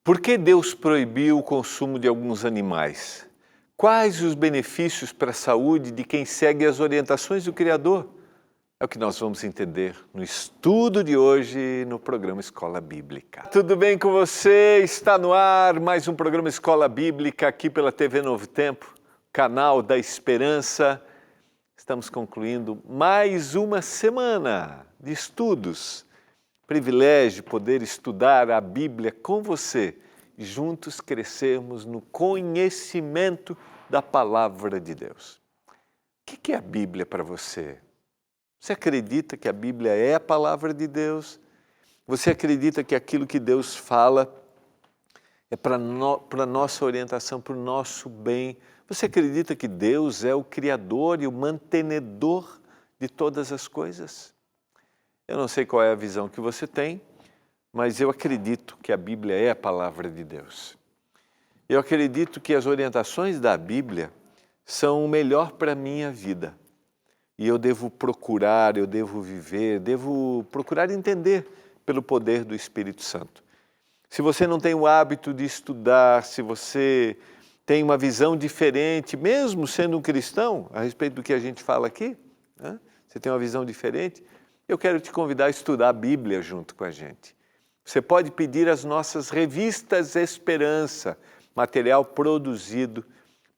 Por que Deus proibiu o consumo de alguns animais? Quais os benefícios para a saúde de quem segue as orientações do Criador? É o que nós vamos entender no estudo de hoje no programa Escola Bíblica. Tudo bem com você? Está no ar mais um programa Escola Bíblica aqui pela TV Novo Tempo, canal da Esperança. Estamos concluindo mais uma semana de estudos. Privilégio poder estudar a Bíblia com você e juntos crescermos no conhecimento da Palavra de Deus. O que é a Bíblia para você? Você acredita que a Bíblia é a Palavra de Deus? Você acredita que aquilo que Deus fala é para a nossa orientação, para o nosso bem? Você acredita que Deus é o Criador e o mantenedor de todas as coisas? Eu não sei qual é a visão que você tem, mas eu acredito que a Bíblia é a Palavra de Deus. Eu acredito que as orientações da Bíblia são o melhor para a minha vida. E eu devo procurar, eu devo viver, devo procurar entender pelo poder do Espírito Santo. Se você não tem o hábito de estudar, se você tem uma visão diferente, mesmo sendo um cristão, a respeito do que a gente fala aqui, né? Você tem uma visão diferente, eu quero te convidar a estudar a Bíblia junto com a gente. Você pode pedir as nossas revistas Esperança, material produzido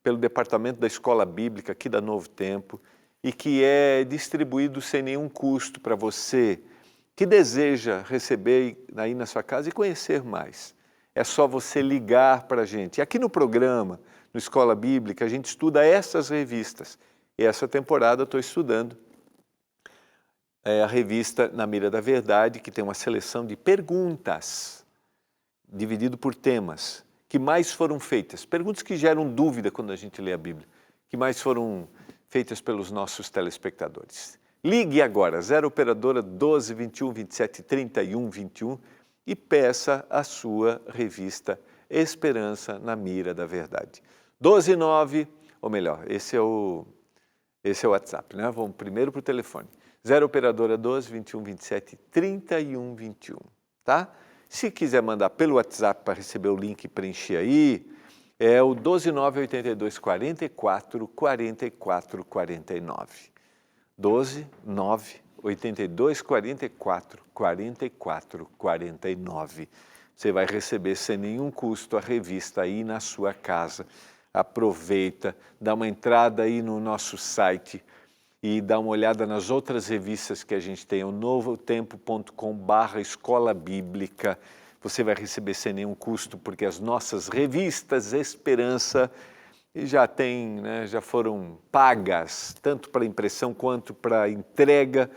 pelo Departamento da Escola Bíblica aqui da Novo Tempo e que é distribuído sem nenhum custo para você que deseja receber aí na sua casa e conhecer mais. É só você ligar para a gente. E aqui no programa, no Escola Bíblica, a gente estuda essas revistas. E essa temporada eu estou estudando a revista Na Mira da Verdade, que tem uma seleção de perguntas, dividido por temas, que mais foram feitas. Perguntas que geram dúvida quando a gente lê a Bíblia, que mais foram feitas pelos nossos telespectadores. Ligue agora, 0 Operadora 12 21 27 31 21 e peça a sua revista Esperança na Mira da Verdade. 12 9, ou melhor, esse é o WhatsApp, né? Vamos primeiro para o telefone. 0 Operadora 12 21 27 31 21, tá? Se quiser mandar pelo WhatsApp para receber o link e preencher aí, é o 12 9 82 44 44 49. 12 9 82 44 44 49. Você vai receber sem nenhum custo a revista aí na sua casa. Aproveita, dá uma entrada aí no nosso site e dá uma olhada nas outras revistas que a gente tem, o novotempo.com/escola bíblica. Você vai receber sem nenhum custo, porque as nossas revistas Esperança já foram pagas, tanto para impressão quanto para entrega.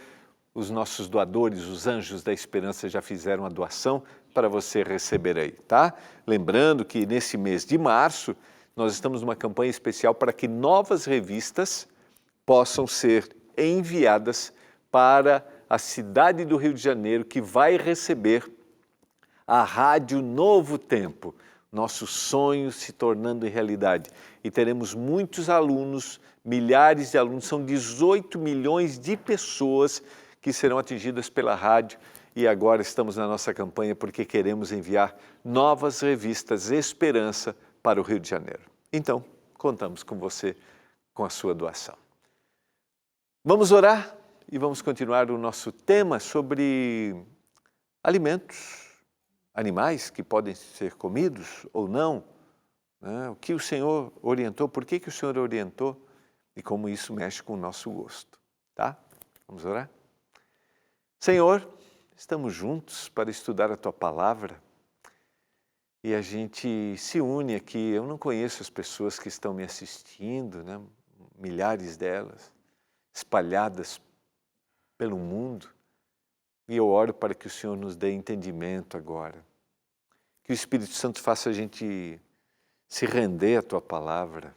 Os nossos doadores, os Anjos da Esperança, já fizeram a doação para você receber aí, tá? Lembrando que nesse mês de março, nós estamos numa campanha especial para que novas revistas possam ser enviadas para a cidade do Rio de Janeiro, que vai receber a Rádio Novo Tempo, nosso sonho se tornando realidade. E teremos muitos alunos, milhares de alunos, são 18 milhões de pessoas que serão atingidas pela rádio. E agora estamos na nossa campanha porque queremos enviar novas revistas Esperança para o Rio de Janeiro. Então, contamos com você, com a sua doação. Vamos orar e vamos continuar o nosso tema sobre alimentos, animais que podem ser comidos ou não, né? O que o Senhor orientou, por que o Senhor orientou e como isso mexe com o nosso gosto, tá? Vamos orar? Senhor, estamos juntos para estudar a Tua Palavra e a gente se une aqui. Eu não conheço as pessoas que estão me assistindo, né? Milhares delas, espalhadas pelo mundo, e eu oro para que o Senhor nos dê entendimento agora, que o Espírito Santo faça a gente se render à Tua Palavra,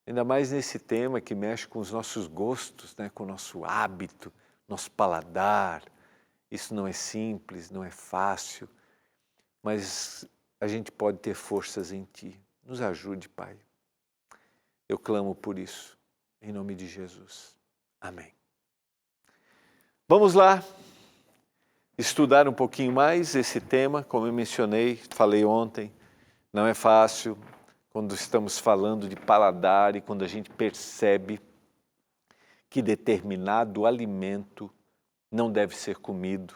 ainda mais nesse tema que mexe com os nossos gostos, né? Com o nosso hábito, nosso paladar. Isso não é simples, não é fácil, mas a gente pode ter forças em Ti. Nos ajude, Pai. Eu clamo por isso, em nome de Jesus. Amém. Vamos lá. estudar um pouquinho mais esse tema, como eu mencionei, falei ontem, não é fácil quando estamos falando de paladar e quando a gente percebe que determinado alimento não deve ser comido.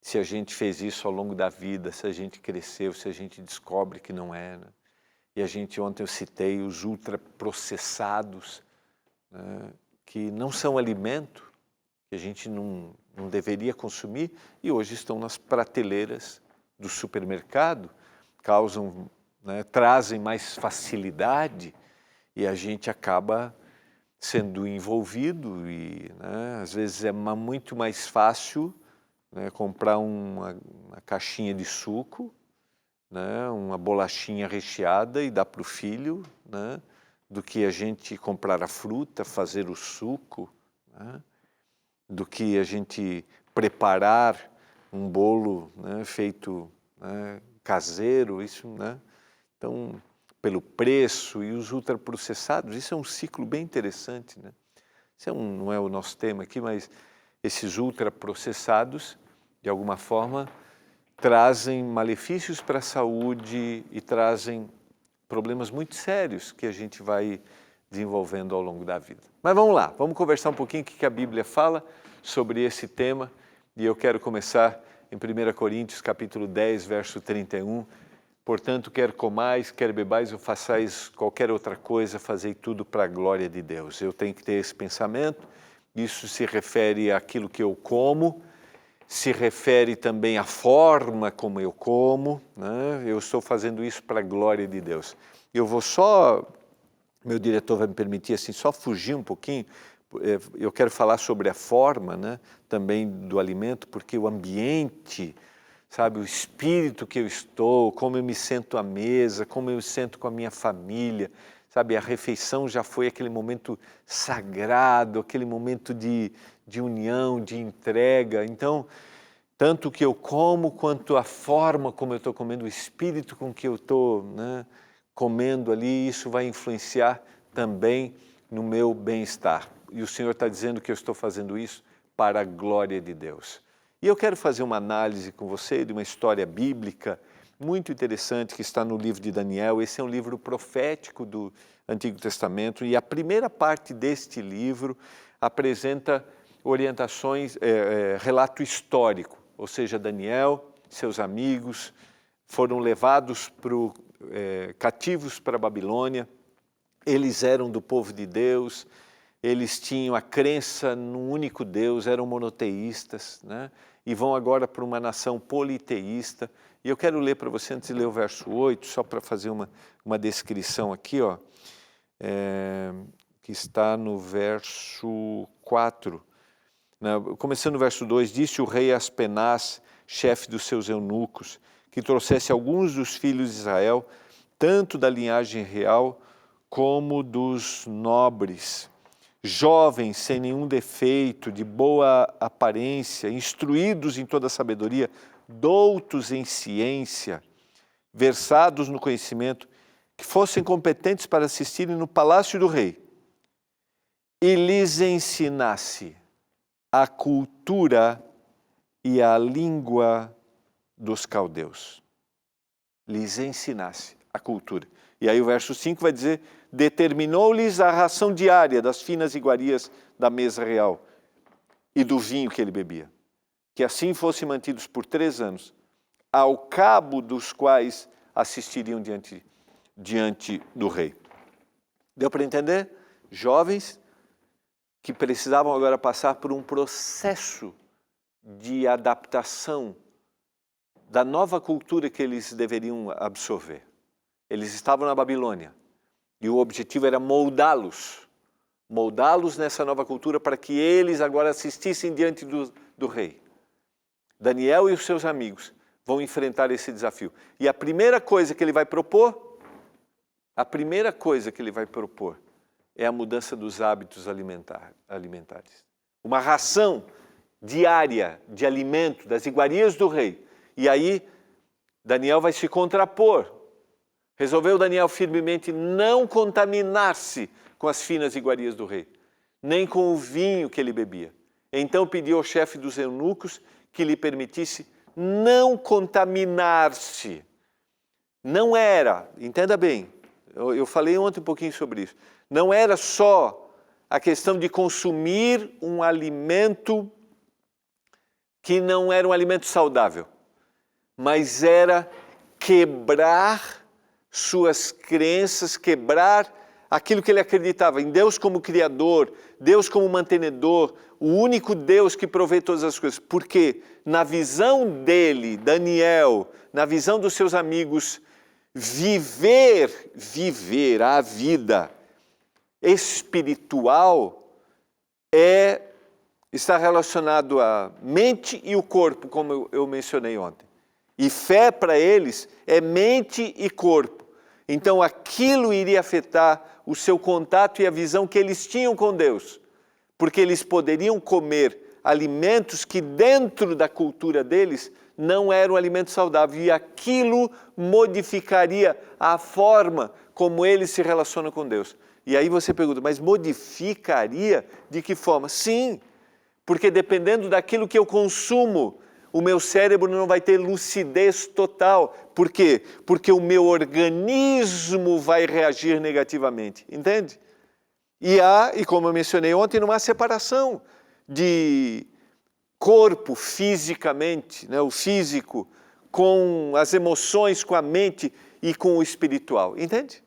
Se a gente fez isso ao longo da vida, se a gente cresceu, se a gente descobre que não é, né? E a gente, ontem eu citei os ultraprocessados, né, que não são alimento, que a gente não deveria consumir, e hoje estão nas prateleiras do supermercado, causam, né, trazem mais facilidade, e a gente acaba sendo envolvido, e né, às vezes é muito mais fácil, né, comprar uma caixinha de suco, né, uma bolachinha recheada e dar para o filho, né, do que a gente comprar a fruta, fazer o suco, né, do que a gente preparar um bolo, né, feito, né, caseiro, isso, né? Então, pelo preço e os ultraprocessados, isso é um ciclo bem interessante, né? Isso não é o nosso tema aqui, mas esses ultraprocessados, de alguma forma, trazem malefícios para a saúde e trazem problemas muito sérios que a gente vai desenvolvendo ao longo da vida. Mas vamos lá, vamos conversar um pouquinho o que a Bíblia fala sobre esse tema, e eu quero começar em 1 Coríntios capítulo 10, verso 31. Portanto, quer comais, quer bebais ou façais qualquer outra coisa, fazei tudo para a glória de Deus. Eu tenho que ter esse pensamento, isso se refere àquilo que eu como, se refere também à forma como eu como, né? Eu estou fazendo isso para a glória de Deus. Eu vou só, meu diretor vai me permitir assim, só fugir um pouquinho, eu quero falar sobre a forma, né, também do alimento, porque o ambiente, sabe, o espírito que eu estou, como eu me sento à mesa, como eu me sento com a minha família, sabe, a refeição já foi aquele momento sagrado, aquele momento de união, de entrega. Então, tanto o que eu como, quanto a forma como eu estou comendo, o espírito com que eu estou, né, comendo ali, isso vai influenciar também no meu bem-estar. E o Senhor está dizendo que eu estou fazendo isso para a glória de Deus. E eu quero fazer uma análise com você de uma história bíblica muito interessante que está no livro de Daniel. Esse é um livro profético do Antigo Testamento, e a primeira parte deste livro apresenta orientações, relato histórico, ou seja, Daniel, seus amigos foram levados cativos para a Babilônia. Eles eram do povo de Deus, eles tinham a crença num único Deus, eram monoteístas, né? E vão agora para uma nação politeísta. E eu quero ler para você, antes de ler o verso 8, só para fazer uma descrição aqui, ó, que está no verso 4. Começando no verso 2, disse o rei Aspenaz, chefe dos seus eunucos, que trouxesse alguns dos filhos de Israel, tanto da linhagem real como dos nobres, jovens sem nenhum defeito, de boa aparência, instruídos em toda a sabedoria, doutos em ciência, versados no conhecimento, que fossem competentes para assistirem no palácio do rei, e lhes ensinasse a cultura e a língua dos caldeus. Lhes ensinasse a cultura. E aí o verso 5 vai dizer, determinou-lhes a ração diária das finas iguarias da mesa real e do vinho que ele bebia, que assim fossem mantidos por 3 anos, ao cabo dos quais assistiriam diante do rei. Deu para entender? Jovens que precisavam agora passar por um processo de adaptação da nova cultura que eles deveriam absorver. Eles estavam na Babilônia e o objetivo era moldá-los nessa nova cultura para que eles agora assistissem diante do rei. Daniel e os seus amigos vão enfrentar esse desafio. E a primeira coisa que ele vai propor, é a mudança dos hábitos alimentares. Uma ração diária de alimento das iguarias do rei. E aí, Daniel vai se contrapor. Resolveu Daniel firmemente não contaminar-se com as finas iguarias do rei, nem com o vinho que ele bebia. Então pediu ao chefe dos eunucos que lhe permitisse não contaminar-se. Não era, entenda bem, eu falei ontem um pouquinho sobre isso, não era só a questão de consumir um alimento que não era um alimento saudável, mas era quebrar suas crenças, quebrar aquilo que ele acreditava em Deus como Criador, Deus como mantenedor, o único Deus que provê todas as coisas. Porque na visão dele, Daniel, na visão dos seus amigos, viver a vida espiritual está relacionado à mente e o corpo, como eu mencionei ontem. E fé para eles é mente e corpo. Então aquilo iria afetar o seu contato e a visão que eles tinham com Deus. Porque eles poderiam comer alimentos que dentro da cultura deles não eram alimentos saudáveis. E aquilo modificaria a forma como eles se relacionam com Deus. E aí você pergunta, mas modificaria de que forma? Sim, porque dependendo daquilo que eu consumo, o meu cérebro não vai ter lucidez total. Por quê? Porque o meu organismo vai reagir negativamente. Entende? E como eu mencionei ontem, não há separação de corpo fisicamente, né, o físico, com as emoções, com a mente e com o espiritual. Entende?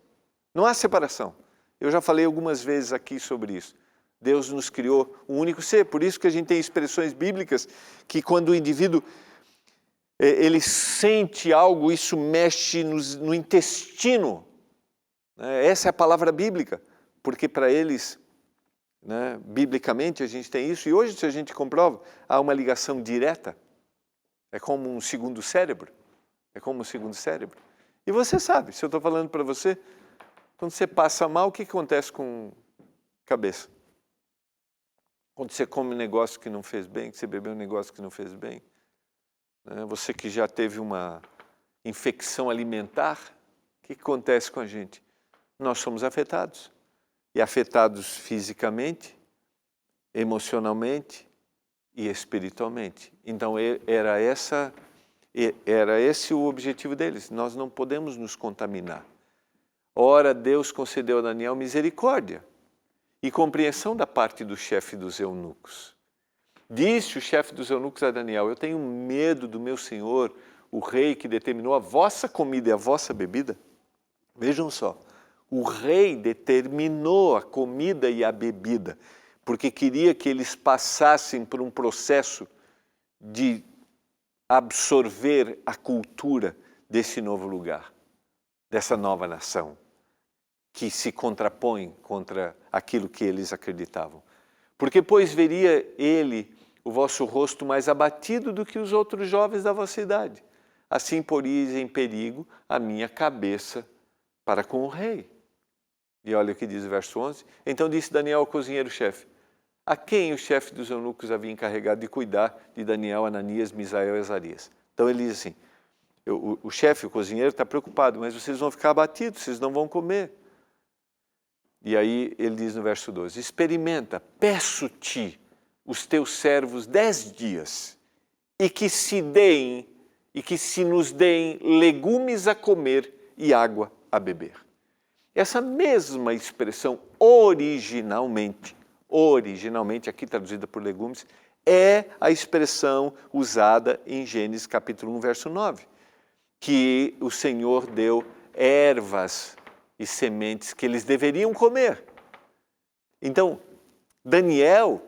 Não há separação. Eu já falei algumas vezes aqui sobre isso. Deus nos criou um único ser, por isso que a gente tem expressões bíblicas que quando o indivíduo ele sente algo, isso mexe no intestino. Essa é a palavra bíblica, porque para eles, né, biblicamente a gente tem isso, e hoje se a gente comprova, há uma ligação direta, é como um segundo cérebro, E você sabe, se eu estou falando para você, quando você passa mal, o que acontece com a cabeça? Quando você come um negócio que não fez bem, que você bebeu um negócio que não fez bem, né? Você que já teve uma infecção alimentar, o que acontece com a gente? Nós somos afetados. E afetados fisicamente, emocionalmente e espiritualmente. Então era esse o objetivo deles. Nós não podemos nos contaminar. Ora, Deus concedeu a Daniel misericórdia e compreensão da parte do chefe dos eunucos. Disse o chefe dos eunucos a Daniel, eu tenho medo do meu senhor, o rei que determinou a vossa comida e a vossa bebida. Vejam só, o rei determinou a comida e a bebida, porque queria que eles passassem por um processo de absorver a cultura desse novo lugar, dessa nova nação, que se contrapõe contra aquilo que eles acreditavam. Porque, pois, veria ele o vosso rosto mais abatido do que os outros jovens da vossa idade. Assim poríeis em perigo a minha cabeça para com o rei. E olha o que diz o verso 11. Então disse Daniel ao cozinheiro-chefe, a quem o chefe dos eunucos havia encarregado de cuidar de Daniel, Ananias, Misael e Azarias. Então ele diz assim, o chefe, o cozinheiro, está preocupado, mas vocês vão ficar abatidos, vocês não vão comer. E aí ele diz no verso 12, experimenta, peço-te, os teus servos 10 dias, e que se nos deem legumes a comer e água a beber. Essa mesma expressão originalmente, aqui traduzida por legumes, é a expressão usada em Gênesis capítulo 1, verso 9, que o Senhor deu ervas e sementes que eles deveriam comer. Então, Daniel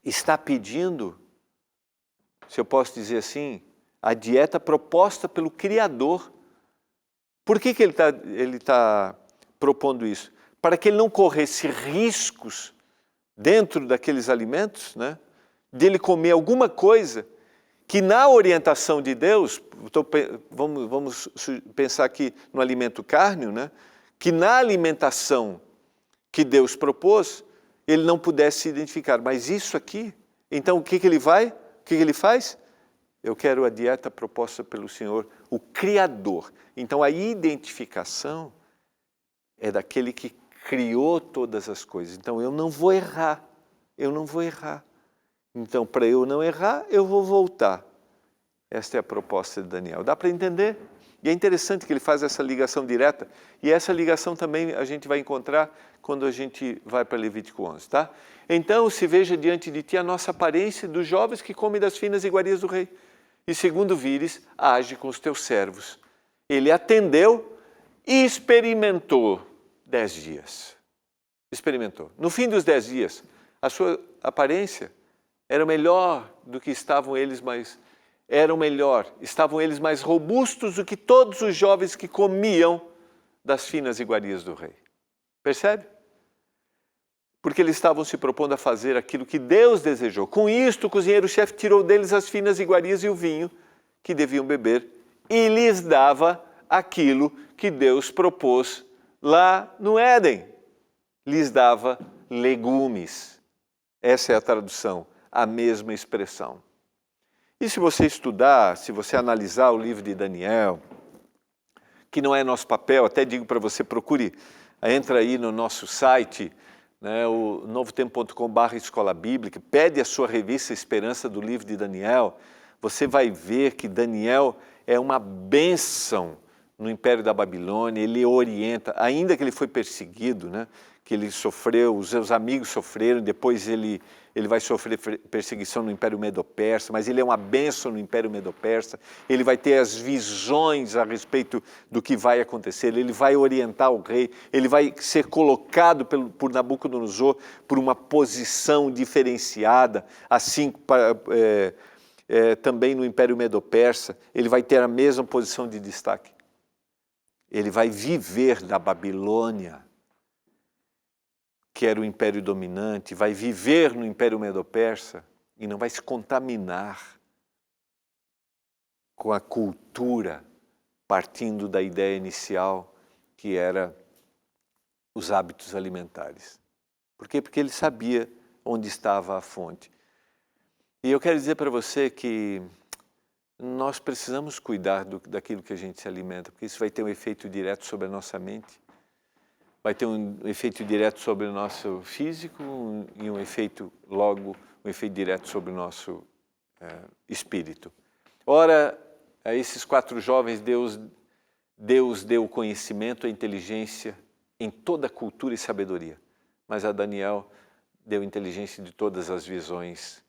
está pedindo, se eu posso dizer assim, a dieta proposta pelo Criador. Por que ele tá propondo isso? Para que ele não corresse riscos dentro daqueles alimentos, né, de ele comer alguma coisa que na orientação de Deus, vamos pensar aqui no alimento cárneo, né, que na alimentação que Deus propôs, ele não pudesse se identificar. Mas isso aqui, então o que ele faz? Eu quero a dieta proposta pelo Senhor, o Criador. Então a identificação é daquele que criou todas as coisas. Então eu não vou errar. Então, para eu não errar, eu vou voltar. Esta é a proposta de Daniel. Dá para entender? E é interessante que ele faz essa ligação direta, e essa ligação também a gente vai encontrar quando a gente vai para Levítico 11, tá? Então, se veja diante de ti a nossa aparência dos jovens que comem das finas iguarias do rei. E segundo vires, age com os teus servos. Ele atendeu e experimentou 10 dias. Experimentou. No fim dos 10 dias, a sua aparência era melhor do que estavam eles, mas estavam eles mais robustos do que todos os jovens que comiam das finas iguarias do rei. Percebe? Porque eles estavam se propondo a fazer aquilo que Deus desejou. Com isto, o cozinheiro-chefe tirou deles as finas iguarias e o vinho que deviam beber e lhes dava aquilo que Deus propôs lá no Éden. Lhes dava legumes. Essa é a tradução, a mesma expressão. E se você estudar, se você analisar o livro de Daniel, que não é nosso papel, até digo para você, procure, entra aí no nosso site, né, o novotempo.com/escola bíblica, pede a sua revista Esperança do livro de Daniel, você vai ver que Daniel é uma bênção no Império da Babilônia, ele orienta, ainda que ele foi perseguido, né, que ele sofreu, os seus amigos sofreram, depois ele vai sofrer perseguição no Império Medo-Persa, mas ele é uma bênção no Império Medo-Persa, ele vai ter as visões a respeito do que vai acontecer, ele vai orientar o rei, ele vai ser colocado por Nabucodonosor por uma posição diferenciada, assim também no Império Medo-Persa, ele vai ter a mesma posição de destaque. Ele vai viver da Babilônia, que era o império dominante, vai viver no Império Medo-Persa e não vai se contaminar com a cultura partindo da ideia inicial que era os hábitos alimentares. Por quê? Porque ele sabia onde estava a fonte. E eu quero dizer para você que nós precisamos cuidar daquilo que a gente se alimenta, porque isso vai ter um efeito direto sobre a nossa mente, vai ter um efeito direto sobre o nosso físico e um efeito direto sobre o nosso espírito. Ora, a esses 4 jovens, Deus deu o conhecimento, a inteligência em toda a cultura e sabedoria, mas a Daniel deu inteligência de todas as visões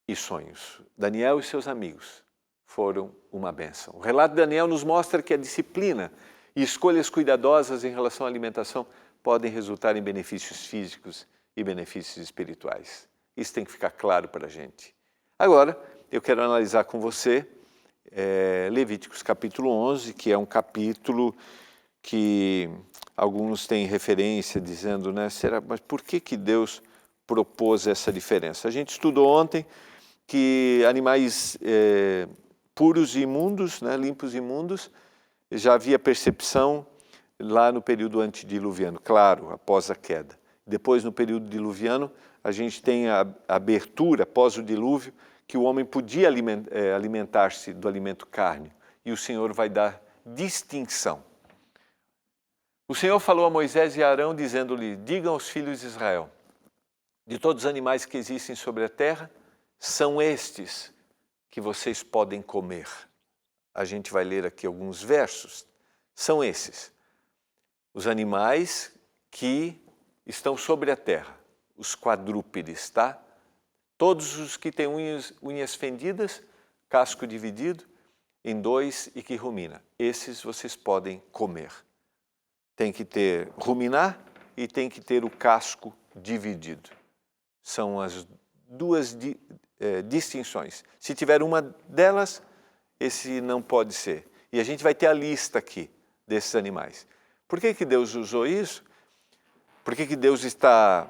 e sonhos. Daniel e seus amigos foram uma bênção. O relato de Daniel nos mostra que a disciplina e escolhas cuidadosas em relação à alimentação podem resultar em benefícios físicos e benefícios espirituais. Isso tem que ficar claro para a gente. Agora, eu quero analisar com você Levíticos capítulo 11, que é um capítulo que alguns têm referência dizendo, né, mas por que Deus propôs essa diferença? A gente estudou ontem que animais puros e imundos, né, limpos e imundos, já havia percepção lá no período antediluviano, claro, após a queda. Depois, no período diluviano, a gente tem a abertura, após o dilúvio, que o homem podia alimentar-se do alimento carne, e o Senhor vai dar distinção. O Senhor falou a Moisés e a Arão, dizendo-lhe, digam aos filhos de Israel, de todos os animais que existem sobre a terra, são estes que vocês podem comer. A gente vai ler aqui alguns versos. São esses, os animais que estão sobre a terra, os quadrúpedes, tá? Todos os que têm unhas fendidas, casco dividido em 2 e que rumina. Esses vocês podem comer. Tem que ruminar e tem que ter o casco dividido. São as 2 distinções. Se tiver uma delas, esse não pode ser. E a gente vai ter a lista aqui desses animais. Por que Deus usou isso? Por que Deus está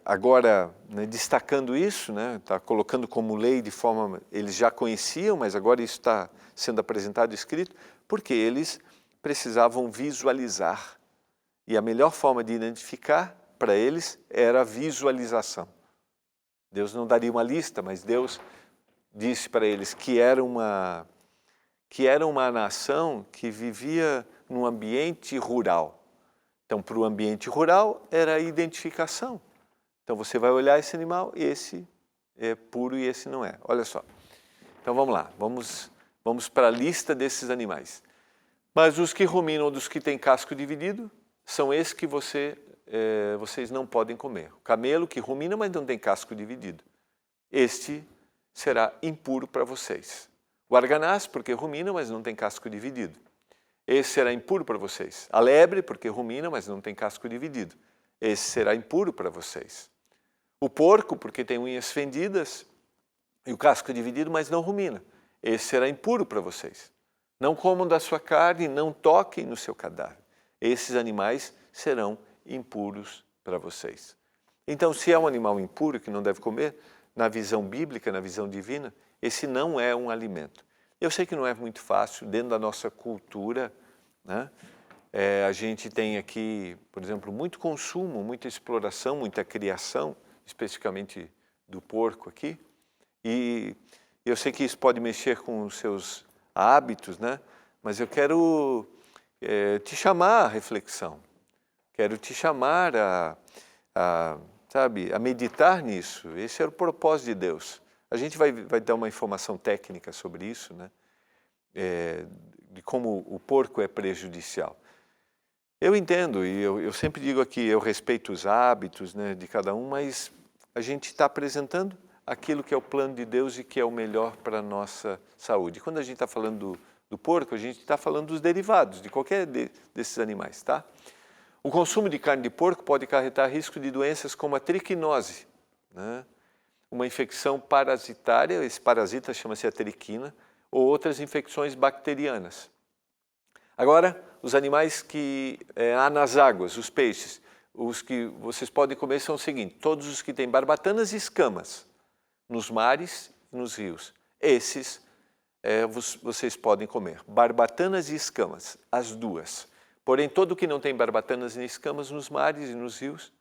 agora, né, destacando isso, né? Está colocando como lei de forma... Eles já conheciam, mas agora isso está sendo apresentado e escrito, porque eles precisavam visualizar. E a melhor forma de identificar para eles era a visualização. Deus não daria uma lista, mas Deus disse para eles que era uma nação que vivia num ambiente rural. Então, para o ambiente rural, era a identificação. Então, você vai olhar esse animal e esse é puro e esse não é. Olha só. Então vamos lá, vamos para a lista desses animais. Mas os que ruminam, dos que têm casco dividido, são esses que vocês não podem comer. O camelo que rumina, mas não tem casco dividido. Este será impuro para vocês. O arganaz, porque rumina, mas não tem casco dividido. Esse será impuro para vocês. A lebre, porque rumina, mas não tem casco dividido. Esse será impuro para vocês. O porco, porque tem unhas fendidas e o casco dividido, mas não rumina. Esse será impuro para vocês. Não comam da sua carne, não toquem no seu cadáver. Esses animais serão impuros para vocês. Então, se é um animal impuro que não deve comer, na visão bíblica, na visão divina, esse não é um alimento. Eu sei que não é muito fácil, dentro da nossa cultura, né? A gente tem aqui, por exemplo, muito consumo, muita exploração, muita criação, especificamente do porco aqui, e eu sei que isso pode mexer com os seus hábitos, né? Mas eu quero te chamar à reflexão, quero te chamar a meditar nisso. Esse era o propósito de Deus. A gente vai dar uma informação técnica sobre isso, né? De como o porco é prejudicial. Eu entendo, e eu sempre digo aqui, eu respeito os hábitos, né, de cada um, mas a gente está apresentando aquilo que é o plano de Deus e que é o melhor para a nossa saúde. Quando a gente está falando do porco, a gente está falando dos derivados de qualquer desses animais, tá? O consumo de carne de porco pode acarretar risco de doenças como a triquinose, né? Uma infecção parasitária, esse parasita chama-se a triquina, ou outras infecções bacterianas. Agora, os animais que há nas águas, os peixes, os que vocês podem comer são os seguintes: todos os que têm barbatanas e escamas nos mares e nos rios. Esses vocês podem comer. Barbatanas e escamas, as duas. Porém, todo o que não tem barbatanas nem escamas nos mares e nos rios,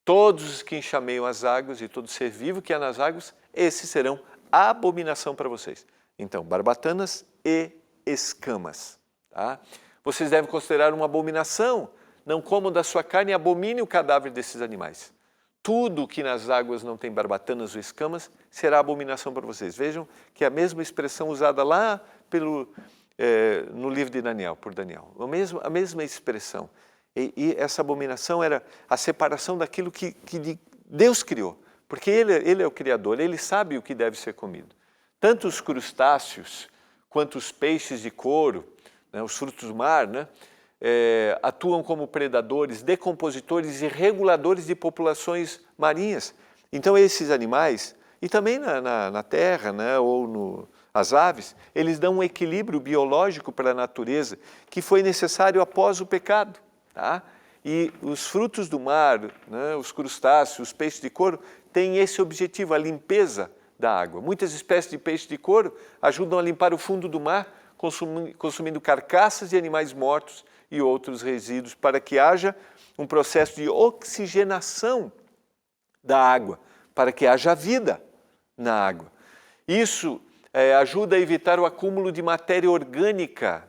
todos os que enxameiam as águas e todo ser vivo que há nas águas, esses serão abominação para vocês. Então, barbatanas e escamas. Tá? Vocês devem considerar uma abominação. Não comam da sua carne e abominem o cadáver desses animais. Tudo que nas águas não tem barbatanas ou escamas será abominação para vocês. Vejam que é a mesma expressão usada lá no livro de Daniel, por Daniel. A mesma expressão. E essa abominação era a separação daquilo que Deus criou. Porque Ele é o Criador, Ele sabe o que deve ser comido. Tanto os crustáceos quanto os peixes de couro, né, os frutos do mar, né, atuam como predadores, decompositores e reguladores de populações marinhas. Então esses animais, e também na terra, né, ou as aves, eles dão um equilíbrio biológico para a natureza que foi necessário após o pecado. Tá? E os frutos do mar, né, os crustáceos, os peixes de couro, têm esse objetivo, a limpeza da água. Muitas espécies de peixe de couro ajudam a limpar o fundo do mar, consumindo carcaças de animais mortos e outros resíduos, para que haja um processo de oxigenação da água, para que haja vida na água. Isso ajuda a evitar o acúmulo de matéria orgânica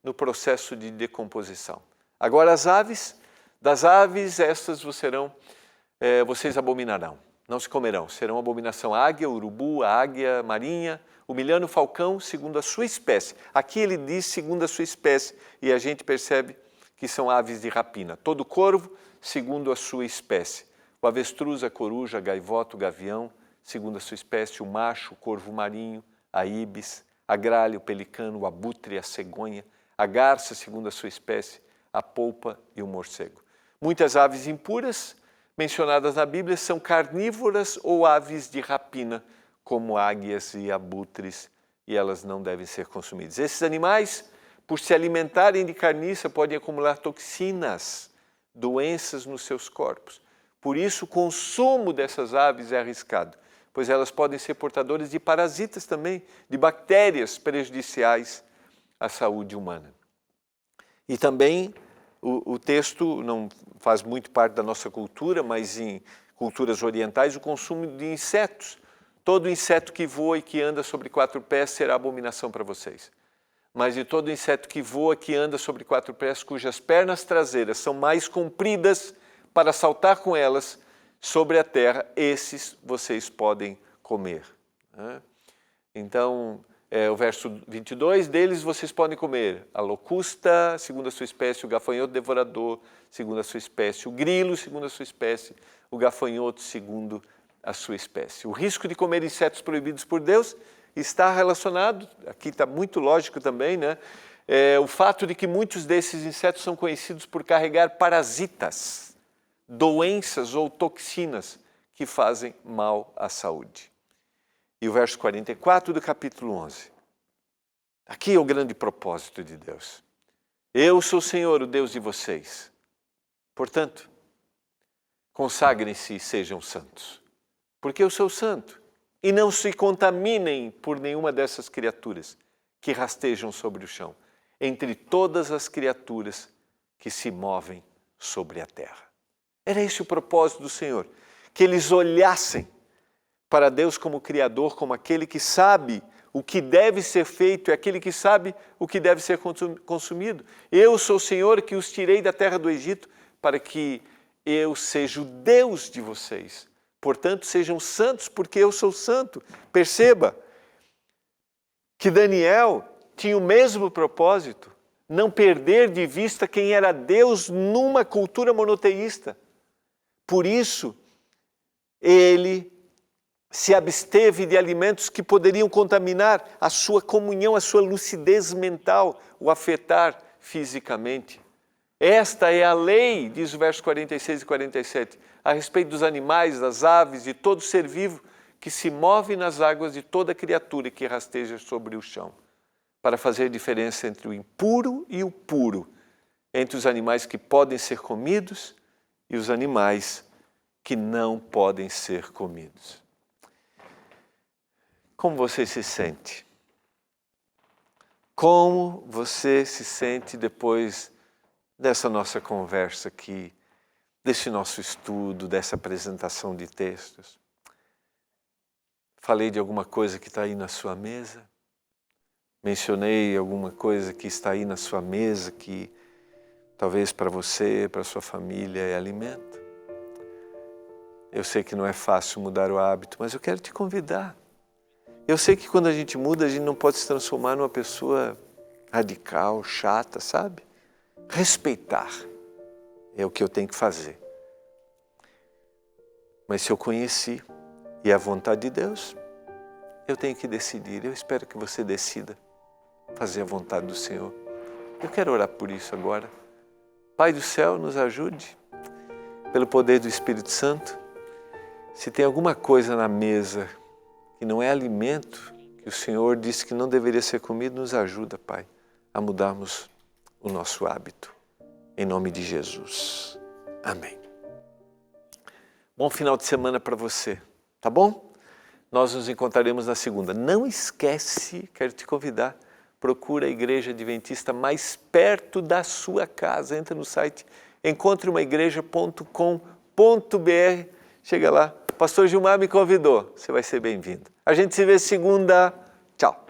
no processo de decomposição. Agora as aves, das aves estas vocês abominarão. Não se comerão, serão abominação a águia, o urubu, a águia marinha, o milhano, o falcão, segundo a sua espécie. Aqui ele diz segundo a sua espécie, e a gente percebe que são aves de rapina. Todo corvo, segundo a sua espécie. O avestruz, a coruja, a gaivota, o gavião, segundo a sua espécie. O macho, o corvo marinho, a íbis, a gralha, o pelicano, o abutre, a cegonha. A garça, segundo a sua espécie, a polpa e o morcego. Muitas aves impuras mencionadas na Bíblia são carnívoras ou aves de rapina, como águias e abutres, e elas não devem ser consumidas. Esses animais, por se alimentarem de carniça, podem acumular toxinas, doenças nos seus corpos. Por isso, o consumo dessas aves é arriscado, pois elas podem ser portadoras de parasitas também, de bactérias prejudiciais à saúde humana. E também o texto não faz muito parte da nossa cultura, mas em culturas orientais, o consumo de insetos. Todo inseto que voa e que anda sobre 4 pés será abominação para vocês. Mas de todo inseto que voa, que anda sobre 4 pés, cujas pernas traseiras são mais compridas para saltar com elas sobre a terra, esses vocês podem comer. Né? Então, o verso 22, deles vocês podem comer a locusta, segundo a sua espécie, o gafanhoto devorador, segundo a sua espécie, o grilo, segundo a sua espécie, o gafanhoto, segundo a sua espécie. O risco de comer insetos proibidos por Deus está relacionado, aqui está muito lógico também, né? O fato de que muitos desses insetos são conhecidos por carregar parasitas, doenças ou toxinas que fazem mal à saúde. E o verso 44 do capítulo 11. Aqui é o grande propósito de Deus. Eu sou o Senhor, o Deus de vocês. Portanto, consagrem-se e sejam santos, porque eu sou santo. E não se contaminem por nenhuma dessas criaturas que rastejam sobre o chão, entre todas as criaturas que se movem sobre a terra. Era esse o propósito do Senhor, que eles olhassem para Deus como Criador, como aquele que sabe o que deve ser feito, é aquele que sabe o que deve ser consumido. Eu sou o Senhor que os tirei da terra do Egito para que eu seja o Deus de vocês. Portanto, sejam santos, porque eu sou santo. Perceba que Daniel tinha o mesmo propósito, não perder de vista quem era Deus numa cultura monoteísta. Por isso, ele se absteve de alimentos que poderiam contaminar a sua comunhão, a sua lucidez mental, o afetar fisicamente. Esta é a lei, diz o verso 46 e 47, a respeito dos animais, das aves, de todo ser vivo que se move nas águas, de toda criatura que rasteja sobre o chão, para fazer diferença entre o impuro e o puro, entre os animais que podem ser comidos e os animais que não podem ser comidos. Como você se sente? Como você se sente depois dessa nossa conversa aqui, desse nosso estudo, dessa apresentação de textos? Falei de alguma coisa que está aí na sua mesa? Mencionei alguma coisa que está aí na sua mesa que talvez para você, para sua família é alimento? Eu sei que não é fácil mudar o hábito, mas eu quero te convidar. Eu sei que quando a gente muda, a gente não pode se transformar numa pessoa radical, chata, sabe? Respeitar é o que eu tenho que fazer. Mas se eu conheci e é a vontade de Deus, eu tenho que decidir. Eu espero que você decida fazer a vontade do Senhor. Eu quero orar por isso agora. Pai do céu, nos ajude, pelo poder do Espírito Santo. Se tem alguma coisa na mesa que não é alimento, que o Senhor disse que não deveria ser comido, nos ajuda, Pai, a mudarmos o nosso hábito. Em nome de Jesus. Amém. Bom final de semana para você, tá bom? Nós nos encontraremos na segunda. Não esquece, quero te convidar, procura a igreja adventista mais perto da sua casa. Entra no site encontreumaigreja.com.br. Chega lá. Pastor Gilmar me convidou. Você vai ser bem-vindo. A gente se vê segunda. Tchau.